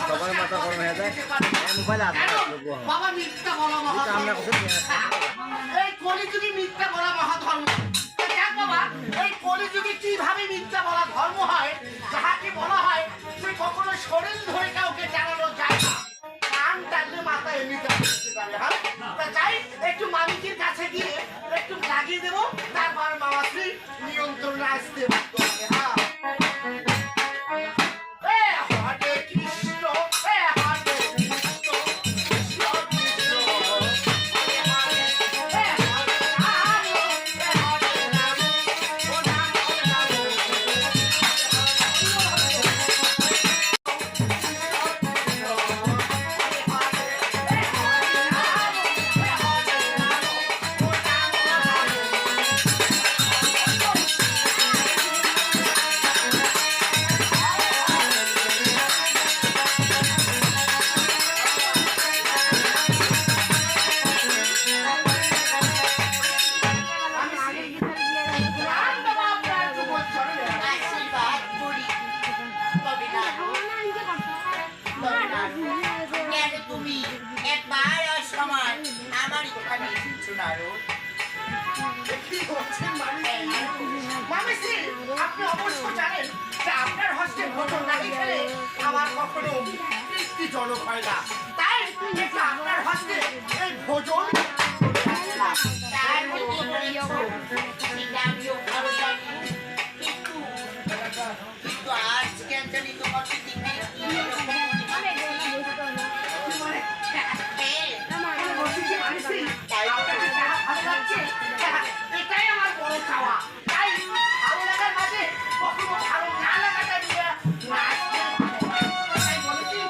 সবার মাথা গরম হয়ে যায় মোবাইল বাবা মিথ্যা বলা এই কলিযুগে মিথ্যা বলা মহাধর্ম। দেখ বাবা, এই কলিযুগে কিভাবে মিথ্যা বলা ধর্ম হয়, যাহাকে বলা হয় যে কখনো শরীর ধরে কাউকে জানানো যায় না, কান টানলে মাথা এমনিতে বুঝতে পারে। হ্যাঁ, তা চাই একটু মালিকের কাছে গিয়ে একটু লাগিয়ে দেবো, তারপর মামাশ্রী নিয়ন্ত্রণে আসতে পারতো। হ্যাঁ, আপনি অবশ্য জানেন যে আপনার হস্তে ভোজন না খেলে আমার কখনো তৃপ্তিজনক হয় না, তাই একটু আপনার হস্তে এই ভোজন কিন্তু আজকে জানি তোমার এটাই আমার বড় চাওয়া। তাই ভালো লাগার মাঝে কখনো ভালো না লাগাটা নিয়ে বলেছি